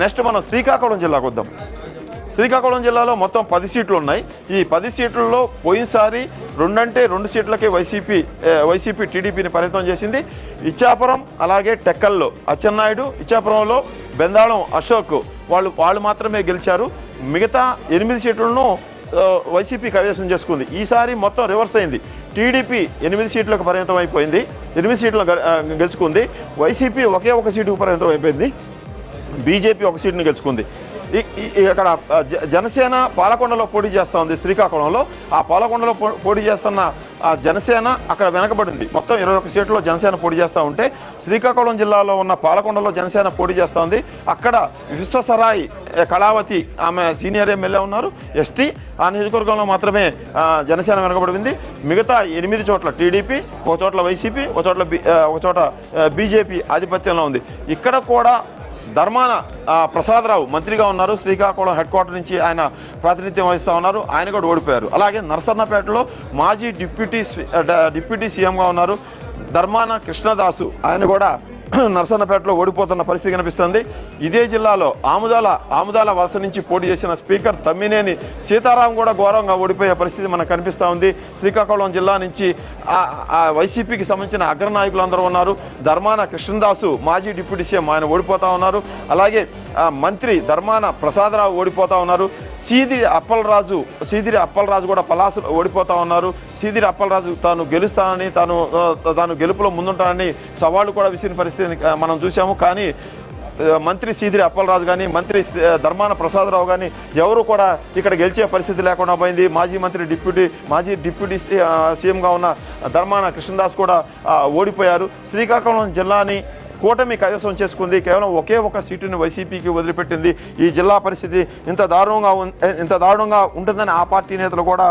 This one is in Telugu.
నెక్స్ట్ మనం శ్రీకాకుళం జిల్లాకు వద్దాం. శ్రీకాకుళం జిల్లాలో మొత్తం 10 సీట్లు ఉన్నాయి. ఈ 10 సీట్లలో పోయినసారి 2 సీట్లకే వైసీపీ టీడీపీని పరిమితం చేసింది. ఇచ్చాపురం అలాగే టెక్కల్లో అచ్చెన్నాయుడు, ఇచ్చాపురంలో బెందాళం అశోక్ వాళ్ళు మాత్రమే గెలిచారు. మిగతా 8 సీట్లను వైసీపీ కైవసం చేసుకుంది. ఈసారి మొత్తం రివర్స్ అయింది. టీడీపీ 8 సీట్లకు పరిమితం అయిపోయింది, 8 సీట్లు గెలుచుకుంది. వైసీపీ ఒకే ఒక సీటుకు పరిమితం అయిపోయింది. బీజేపీ ఒక సీటును గెలుచుకుంది. ఇక్కడ జనసేన పాలకొండలో పోటీ చేస్తూ ఉంది. శ్రీకాకుళంలో ఆ పాలకొండలో పోటీ చేస్తున్న జనసేన అక్కడ వెనకబడింది. మొత్తం 21 సీట్లలో జనసేన పోటీ చేస్తూ ఉంటే శ్రీకాకుళం జిల్లాలో ఉన్న పాలకొండలో జనసేన పోటీ చేస్తూ ఉంది. అక్కడ విశ్వసరాయ్ కళావతి ఆమె సీనియర్ ఎమ్మెల్యే ఉన్నారు, ఎస్టీ. ఆ నియోజకవర్గంలో మాత్రమే జనసేన వెనకబడింది. మిగతా 8 చోట్ల టీడీపీ, ఒక చోట్ల వైసీపీ, ఒక చోట బీజేపీ ఆధిపత్యంలో ఉంది. ఇక్కడ కూడా ధర్మాన ప్రసాదరావు మంత్రిగా ఉన్నారు. శ్రీకాకుళం హెడ్ క్వార్టర్ నుంచి ఆయన ప్రాతినిధ్యం వహిస్తూ ఉన్నారు. ఆయన కూడా ఓడిపోయారు. అలాగే నరసన్నపేటలో మాజీ డిప్యూటీ సీఎంగా ఉన్నారు ధర్మాన కృష్ణదాసు. ఆయన కూడా నరసన్నపేటలో ఓడిపోతున్న పరిస్థితి కనిపిస్తుంది. ఇదే జిల్లాలో ఆముదాల వలస నుంచి పోటీ చేసిన స్పీకర్ తమ్మినేని సీతారాం కూడా ఘోరంగా ఓడిపోయే పరిస్థితి మనకు కనిపిస్తూ ఉంది. శ్రీకాకుళం జిల్లా నుంచి వైసీపీకి సంబంధించిన అగ్రనాయకులు అందరూ ఉన్నారు. ధర్మాన కృష్ణదాసు మాజీ డిప్యూటీ సీఎం ఆయన ఓడిపోతూ ఉన్నారు. అలాగే మంత్రి ధర్మాన ప్రసాదరావు ఓడిపోతూ ఉన్నారు. సీదిరి అప్పలరాజు కూడా పలాస ఓడిపోతూ ఉన్నారు. సీదిరి అప్పలరాజు తాను గెలుస్తానని తాను గెలుపులో ముందుంటానని సవాళ్ళు కూడా విసిరిన పరిస్థితి మనం చూసాము. కానీ మంత్రి సీదిరి అప్పలరాజు కానీ మంత్రి ధర్మాన ప్రసాదరావు కానీ ఎవరు కూడా ఇక్కడ గెలిచే పరిస్థితి లేకుండా పోయింది. మాజీ డిప్యూటీ సీఎంగా ఉన్న ధర్మాన కృష్ణదాస్ కూడా ఓడిపోయారు. శ్రీకాకుళం జిల్లాని కూటమి కైవసం చేసుకుంది. కేవలం ఒకే ఒక సీటుని వైసీపీకి వదిలిపెట్టింది. ఈ జిల్లా పరిస్థితి ఇంత దారుణంగా ఉంటుందని ఆ పార్టీ నేతలు కూడా